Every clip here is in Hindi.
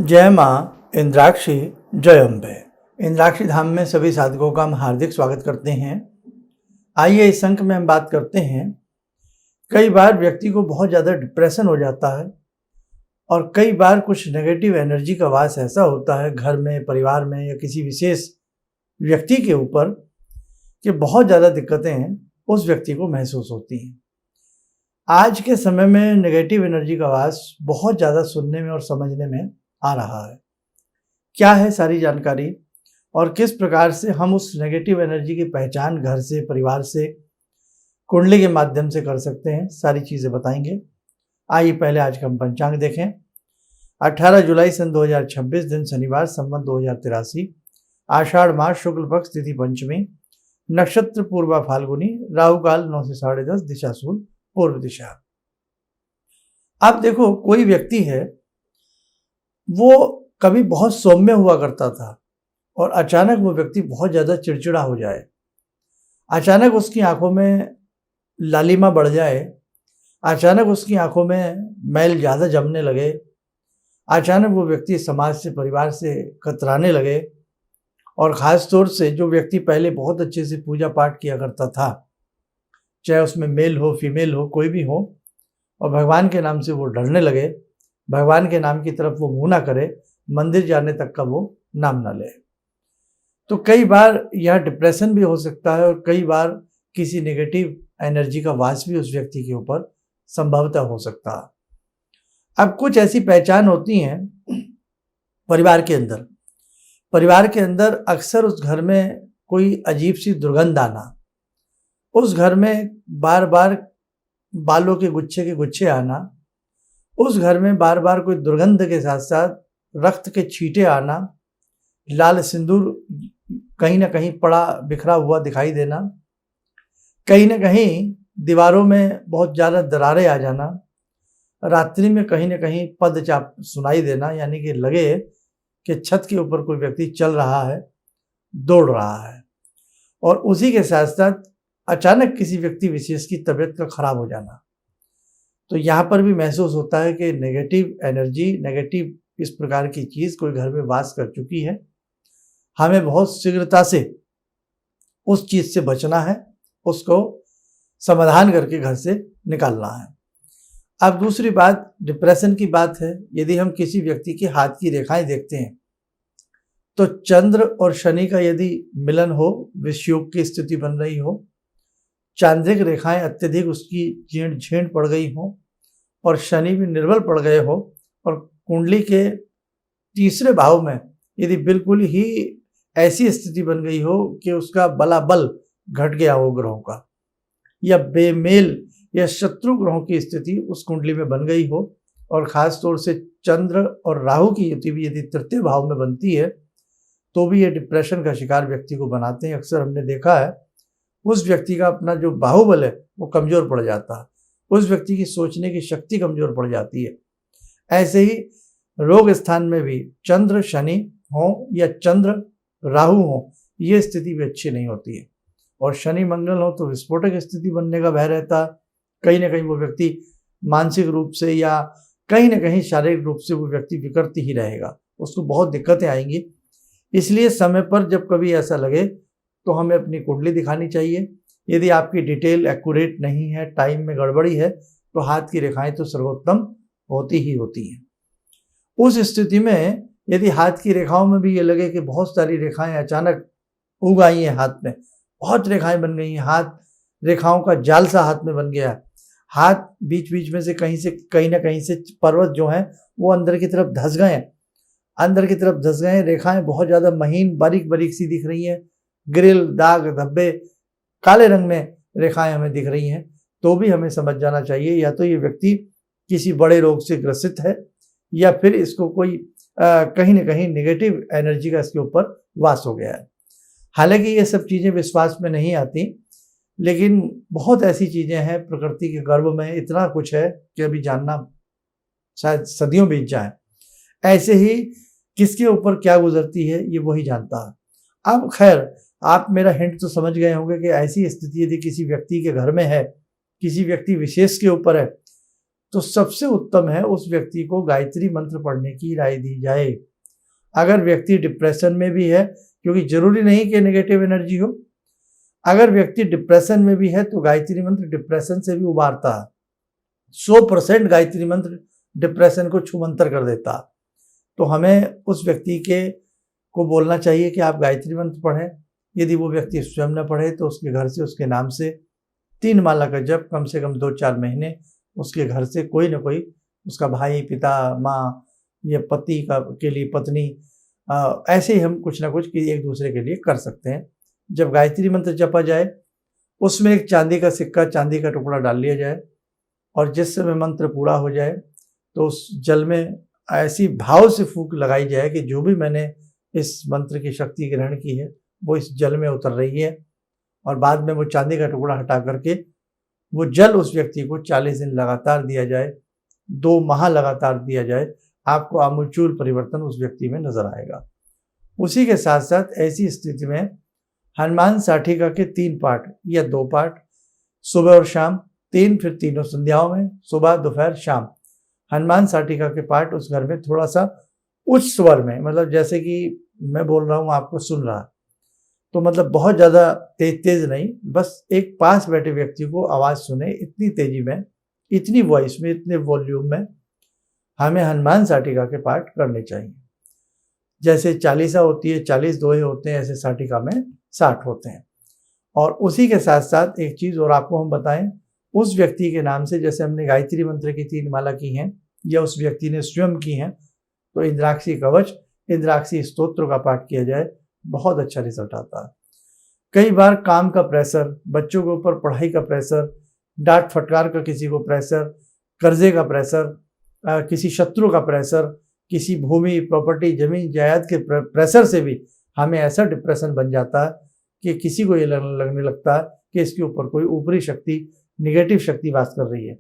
जय माँ इंद्राक्षी जय अम्बे। इंद्राक्षी धाम में सभी साधकों का हम हार्दिक स्वागत करते हैं। आइए इस अंक में हम बात करते हैं। कई बार व्यक्ति को बहुत ज़्यादा डिप्रेशन हो जाता है और कई बार कुछ नेगेटिव एनर्जी का वास ऐसा होता है घर में, परिवार में या किसी विशेष व्यक्ति के ऊपर कि बहुत ज़्यादा दिक्कतें उस व्यक्ति को महसूस होती हैं। आज के समय में नेगेटिव एनर्जी का वास बहुत ज़्यादा सुनने में और समझने में आ रहा है। क्या है सारी जानकारी और किस प्रकार से हम उस नेगेटिव एनर्जी की पहचान घर से, परिवार से, कुंडली के माध्यम से कर सकते हैं, सारी चीज़ें बताएंगे। आइए पहले आज का हम पंचांग देखें। 18 जुलाई सन 2026 दिन शनिवार, संवत 2083, आषाढ़ मास, शुक्ल पक्ष, तिथि पंचमी, नक्षत्र पूर्वा फाल्गुनी, राहु काल 9 से 10:30, दिशा शूल पूर्व दिशा। अब देखो, कोई व्यक्ति है, वो कभी बहुत सौम्य हुआ करता था और अचानक वो व्यक्ति बहुत ज़्यादा चिड़चिड़ा हो जाए, अचानक उसकी आंखों में लालिमा बढ़ जाए, अचानक उसकी आंखों में मैल ज़्यादा जमने लगे, अचानक वो व्यक्ति समाज से, परिवार से कतराने लगे। और ख़ास तौर से जो व्यक्ति पहले बहुत अच्छे से पूजा पाठ किया करता था, चाहे उसमें मेल हो, फीमेल हो, कोई भी हो, और भगवान के नाम से वो डरने लगे, भगवान के नाम की तरफ वो मुँह ना करे, मंदिर जाने तक का वो नाम ना ले। तो कई बार यह डिप्रेशन भी हो सकता है और कई बार किसी नेगेटिव एनर्जी का वास भी उस व्यक्ति के ऊपर संभवतः हो सकता है। अब कुछ ऐसी पहचान होती हैं परिवार के अंदर अक्सर उस घर में कोई अजीब सी दुर्गंध आना, उस घर में बार बार बालों के गुच्छे आना, उस घर में बार बार कोई दुर्गंध के साथ साथ रक्त के छींटे आना, लाल सिंदूर कहीं ना कहीं पड़ा बिखरा हुआ दिखाई देना, कहीं ना कहीं दीवारों में बहुत ज़्यादा दरारें आ जाना, रात्रि में कहीं ना कहीं पदचाप सुनाई देना, यानी कि लगे कि छत के ऊपर कोई व्यक्ति चल रहा है, दौड़ रहा है, और उसी के साथ साथ अचानक किसी व्यक्ति विशेष की तबीयत का खराब हो जाना। तो यहाँ पर भी महसूस होता है कि नेगेटिव एनर्जी, नेगेटिव इस प्रकार की चीज़ कोई घर में वास कर चुकी है। हमें बहुत शीघ्रता से उस चीज़ से बचना है, उसको समाधान करके घर से निकालना है। अब दूसरी बात डिप्रेशन की बात है। यदि हम किसी व्यक्ति के हाथ की रेखाएं देखते हैं तो चंद्र और शनि का यदि मिलन हो, विषयोग की स्थिति बन रही हो, चांद्रिक रेखाएं अत्यधिक उसकी झीण पड़ गई हो और शनि भी निर्बल पड़ गए हो, और कुंडली के तीसरे भाव में यदि बिल्कुल ही ऐसी स्थिति बन गई हो कि उसका बलाबल घट गया हो ग्रहों का, या बेमेल या शत्रु ग्रहों की स्थिति उस कुंडली में बन गई हो, और ख़ास तौर से चंद्र और राहु की युति भी यदि तृतीय भाव में बनती है, तो भी ये डिप्रेशन का शिकार व्यक्ति को बनाते हैं। अक्सर हमने देखा है उस व्यक्ति का अपना जो बाहुबल है वो कमज़ोर पड़ जाता है, उस व्यक्ति की सोचने की शक्ति कमज़ोर पड़ जाती है। ऐसे ही रोग स्थान में भी चंद्र शनि हो या चंद्र राहु हो, ये स्थिति भी अच्छी नहीं होती है, और शनि मंगल हो तो विस्फोटक स्थिति बनने का भय रहता है। कहीं ना कहीं वो व्यक्ति मानसिक रूप से या कहीं ना कहीं शारीरिक रूप से वो व्यक्ति विकृत ही रहेगा, उसको बहुत दिक्कतें आएंगी। इसलिए समय पर जब कभी ऐसा लगे तो हमें अपनी कुंडली दिखानी चाहिए। यदि आपकी डिटेल एक्यूरेट नहीं है, टाइम में गड़बड़ी है, तो हाथ की रेखाएं तो सर्वोत्तम होती ही होती हैं। उस स्थिति में यदि हाथ की रेखाओं में भी ये लगे कि बहुत सारी रेखाएं अचानक उग आई हैं, हाथ में बहुत रेखाएं बन गई हैं, हाथ रेखाओं का जाल सा हाथ में बन गया है, हाथ बीच बीच में से कहीं ना कहीं से पर्वत जो हैं वो अंदर की तरफ धंस गए, रेखाएं बहुत ज़्यादा महीन बारीक बारीक सी दिख रही हैं, ग्रिल, दाग, धब्बे, काले रंग में रेखाएं हमें दिख रही हैं, तो भी हमें समझ जाना चाहिए या तो ये व्यक्ति किसी बड़े रोग से ग्रसित है या फिर इसको कोई कहीं ना कहीं नेगेटिव एनर्जी का इसके ऊपर वास हो गया है। हालांकि ये सब चीज़ें विश्वास में नहीं आती, लेकिन बहुत ऐसी चीज़ें हैं प्रकृति के गर्भ में, इतना कुछ है कि अभी जानना शायद सदियों बीत जाए। ऐसे ही किसके ऊपर क्या गुजरती है ये वही जानता है। अब खैर, आप मेरा हिंट तो समझ गए होंगे कि ऐसी स्थिति यदि किसी व्यक्ति के घर में है, किसी व्यक्ति विशेष के ऊपर है, तो सबसे उत्तम है उस व्यक्ति को गायत्री मंत्र पढ़ने की राय दी जाए। अगर व्यक्ति डिप्रेशन में भी है, क्योंकि जरूरी नहीं कि नेगेटिव एनर्जी हो, अगर व्यक्ति डिप्रेशन में भी है तो गायत्री मंत्र डिप्रेशन से भी उबारता है। 100% गायत्री मंत्र डिप्रेशन को छूमंतर कर देता। तो हमें उस व्यक्ति को बोलना चाहिए कि आप गायत्री मंत्र पढ़ें। यदि वो व्यक्ति स्वयं न पढ़े तो उसके घर से, उसके नाम से 3 माला का जप कम से कम 2-4 महीने उसके घर से कोई ना कोई, उसका भाई, पिता, माँ या पति के लिए पत्नी, ऐसे ही हम कुछ ना कुछ एक दूसरे के लिए कर सकते हैं। जब गायत्री मंत्र जपा जाए उसमें एक चांदी का सिक्का, चांदी का टुकड़ा डाल लिया जाए और जिस समय मंत्र पूरा हो जाए तो उस जल में ऐसी भाव से फूंक लगाई जाए कि जो भी मैंने इस मंत्र की शक्ति ग्रहण की है वो इस जल में उतर रही है, और बाद में वो चांदी का टुकड़ा हटा करके वो जल उस व्यक्ति को 40 दिन लगातार दिया जाए, 2 माह लगातार दिया जाए। आपको आमूलचूल परिवर्तन उस व्यक्ति में नजर आएगा। उसी के साथ साथ ऐसी स्थिति में हनुमान साठिका के 3 पाठ या 2 पाठ सुबह और शाम, 3 फिर तीनों संध्याओं में, सुबह, दोपहर, शाम, हनुमान साठिका के पाठ उस घर में थोड़ा सा उच्च स्वर में, मतलब जैसे कि मैं बोल रहा हूँ आपको सुन रहा, तो मतलब बहुत ज़्यादा तेज नहीं, बस एक पास बैठे व्यक्ति को आवाज़ सुने, इतनी तेजी में, इतनी वॉइस में, इतने वॉल्यूम में हमें हनुमान साठिका के पाठ करने चाहिए। जैसे 40 होती है, 40 दोहे होते हैं, ऐसे साठिका में 60 होते हैं। और उसी के साथ साथ एक चीज़ और आपको हम बताएं, उस व्यक्ति के नाम से, जैसे हमने गायत्री मंत्र की 3 माला की हैं या उस व्यक्ति ने स्वयं की हैं, तो इंद्राक्षी कवच, इंद्राक्षी स्तोत्र का पाठ किया जाए, बहुत अच्छा रिजल्ट आता है। कई बार काम का प्रेशर, बच्चों के ऊपर पढ़ाई का प्रेशर, डांट फटकार का किसी को प्रेशर, कर्जे का प्रेशर, किसी शत्रु का प्रेशर, किसी भूमि, प्रॉपर्टी, जमीन जायदाद के प्रेशर से भी हमें ऐसा डिप्रेशन बन जाता है कि किसी को ये लगने लगता है कि इसके ऊपर कोई ऊपरी शक्ति, निगेटिव शक्ति वास कर रही है,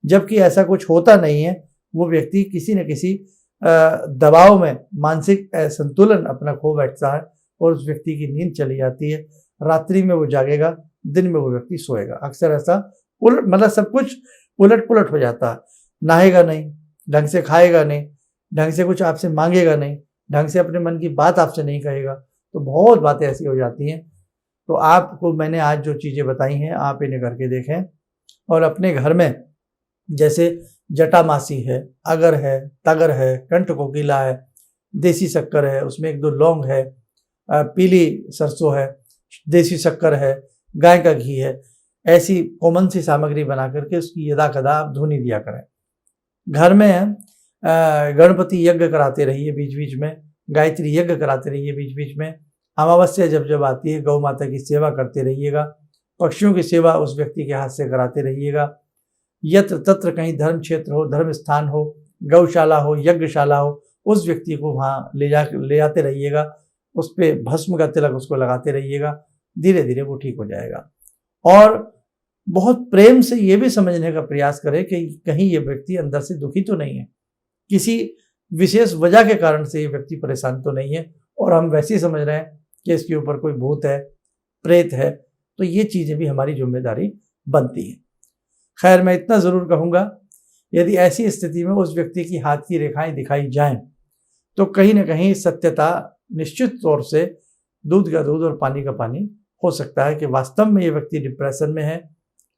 जबकि ऐसा कुछ होता नहीं है। वो व्यक्ति किसी न किसी दबाव में मानसिक संतुलन अपना खो बैठता है और उस व्यक्ति की नींद चली जाती है। रात्रि में वो जागेगा, दिन में वो व्यक्ति सोएगा। अक्सर ऐसा मतलब सब कुछ उलट पुलट हो जाता है। नहाएगा नहीं, ढंग से खाएगा नहीं, ढंग से कुछ आपसे मांगेगा नहीं, ढंग से अपने मन की बात आपसे नहीं कहेगा, तो बहुत बातें ऐसी हो जाती हैं। तो आपको मैंने आज जो चीज़ें बताई हैं आप इन्हें करके देखें और अपने घर में, जैसे जटामासी है, अगर है, तगर है, कंठ कोकिला है, देसी शक्कर है, उसमें 1-2 लौंग है, पीली सरसों है, देसी शक्कर है, गाय का घी है, ऐसी कॉमन सी सामग्री बना करके उसकी यदा कदा आप धुनी दिया करें। घर में गणपति यज्ञ कराते रहिए बीच बीच में, गायत्री यज्ञ कराते रहिए बीच बीच में। अमावस्या जब जब आती है गौ माता की सेवा करते रहिएगा, पक्षियों की सेवा उस व्यक्ति के हाथ से कराते रहिएगा। यत्र तत्र कहीं धर्म क्षेत्र हो, धर्म स्थान हो, गौशाला हो, यज्ञशाला हो, उस व्यक्ति को वहाँ ले जाते रहिएगा, उस पर भस्म का तिलक उसको लगाते रहिएगा, धीरे धीरे वो ठीक हो जाएगा। और बहुत प्रेम से ये भी समझने का प्रयास करें कि कहीं ये व्यक्ति अंदर से दुखी तो नहीं है, किसी विशेष वजह के कारण से ये व्यक्ति परेशान तो नहीं है, और हम वैसे ही समझ रहे हैं कि इसके ऊपर कोई भूत है, प्रेत है, तो ये चीज़ें भी हमारी जिम्मेदारी बनती है। खैर, मैं इतना ज़रूर कहूँगा, यदि ऐसी स्थिति में उस व्यक्ति की हाथ की रेखाएं दिखाई जाएं तो कहीं ना कहीं सत्यता निश्चित तौर से दूध का दूध और पानी का पानी हो सकता है कि वास्तव में ये व्यक्ति डिप्रेशन में है,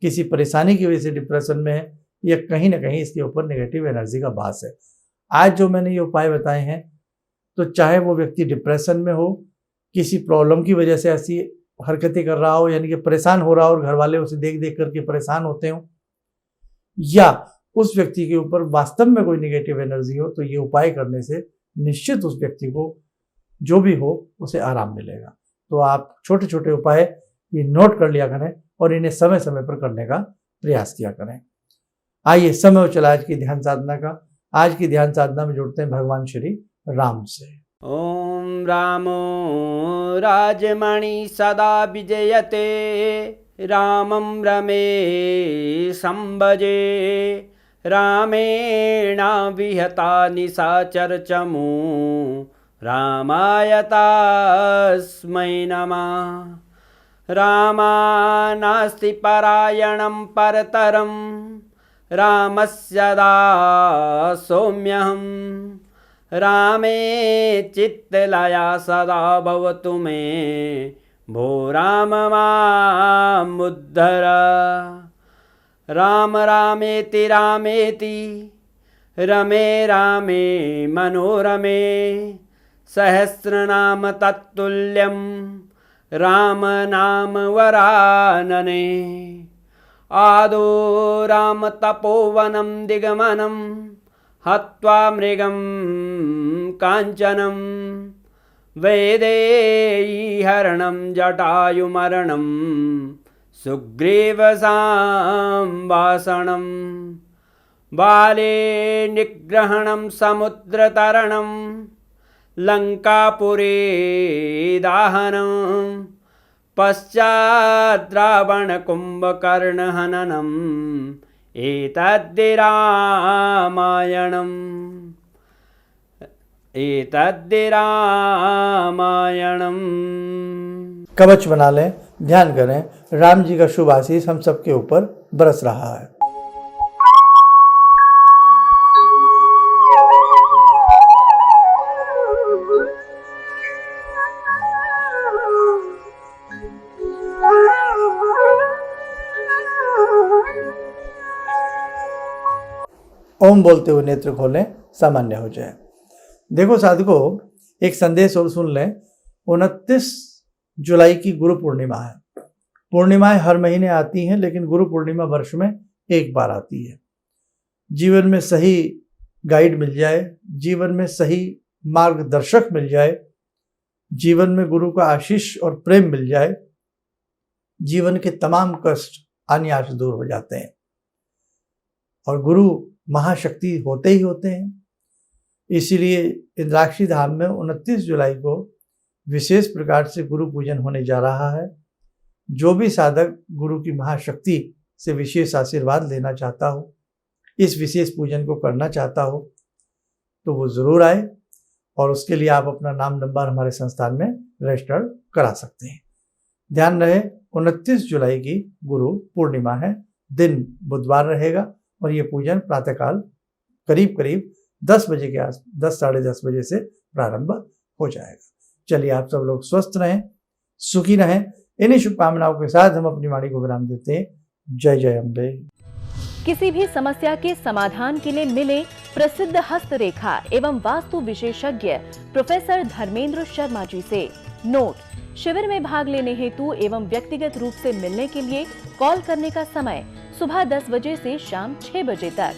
किसी परेशानी की वजह से डिप्रेशन में है, या कहीं ना कहीं इसके ऊपर नेगेटिव एनर्जी का भास है। आज जो मैंने ये उपाय बताए हैं, तो चाहे वो व्यक्ति डिप्रेशन में हो, किसी प्रॉब्लम की वजह से ऐसी हरकतें कर रहा हो, यानी कि परेशान हो रहा हो और घर वाले उसे देख देख करके परेशान होते हो, या उस व्यक्ति के ऊपर वास्तव में कोई नेगेटिव एनर्जी हो, तो ये उपाय करने से निश्चित उस व्यक्ति को जो भी हो उसे आराम मिलेगा। तो आप छोटे छोटे उपाय ये नोट कर लिया करें और इन्हें समय समय पर करने का प्रयास किया करें। आइए समय हो चला आज की ध्यान साधना का। आज की ध्यान साधना में जुड़ते हैं भगवान श्री राम से। ओम रामो राजमणि सदा विजयते, रामं रमे संभजे, रामेण विहता निशाचर चमू, रामाय तस्मै नमः। रामानास्ति परायणं परतरं, रामस्य दासोऽम्यहं रामे चित्तलया सदा भवतु मे भो राम मामुद्धर राम रामेति रामेति रमे रामे मनोरमे सहस्रनाम तत्तुल्यं राम नाम वरानने आदो राम तपोवनं दिगमनं हत्वा मृगं काञ्चनं वैदेहीहरणं जटायुमरणं सुग्रीवसंवासनं बाले निग्रहणं समुद्रतरणं लङ्कापुरे दाहनं पश्चात् रावणकुम्भकर्णहननम् एतद्धि रामायणम्। कवच बना लें, ध्यान करें, राम जी का शुभ आशीष हम सबके ऊपर बरस रहा है। ओम बोलते हुए नेत्र खोलें, सामान्य हो जाए। देखो साधकों, एक संदेश और सुन लें। 29 जुलाई की गुरु पूर्णिमा है। पूर्णिमाएं हर महीने आती हैं, लेकिन गुरु पूर्णिमा वर्ष में एक बार आती है। जीवन में सही गाइड मिल जाए, जीवन में सही मार्गदर्शक मिल जाए, जीवन में गुरु का आशीष और प्रेम मिल जाए, जीवन के तमाम कष्ट अनायास दूर हो जाते हैं। और गुरु महाशक्ति होते ही होते हैं। इसीलिए इंद्राक्षी धाम में 29 जुलाई को विशेष प्रकार से गुरु पूजन होने जा रहा है। जो भी साधक गुरु की महाशक्ति से विशेष आशीर्वाद लेना चाहता हो, इस विशेष पूजन को करना चाहता हो, तो वो ज़रूर आए और उसके लिए आप अपना नाम नंबर हमारे संस्थान में रजिस्टर करा सकते हैं। ध्यान रहे, 29 जुलाई की गुरु पूर्णिमा है, दिन बुधवार रहेगा और ये पूजन प्रातःकाल करीब 10 बजे के आस 10 साढ़े 10 बजे से प्रारंभ हो जाएगा। चलिए, आप सब लोग स्वस्थ रहें, सुखी रहें। इन्हीं शुभकामनाओं के साथ हम अपनी वाणी को विराम देते हैं। जय जय अम्बे। किसी भी समस्या के समाधान के लिए मिले प्रसिद्ध हस्तरेखा एवं वास्तु विशेषज्ञ प्रोफेसर धर्मेंद्र शर्मा जी से। नोट: शिविर में भाग लेने हेतु एवं व्यक्तिगत रूप से मिलने के लिए कॉल करने का समय सुबह 10 बजे से शाम 6 बजे तक।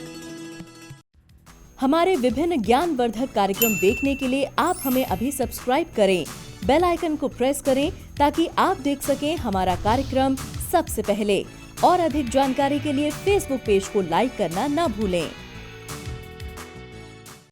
हमारे विभिन्न ज्ञानवर्धक कार्यक्रम देखने के लिए आप हमें अभी सब्सक्राइब करें, बेल आइकन को प्रेस करें ताकि आप देख सकें हमारा कार्यक्रम सबसे पहले। और अधिक जानकारी के लिए फेसबुक पेज को लाइक करना न भूलें।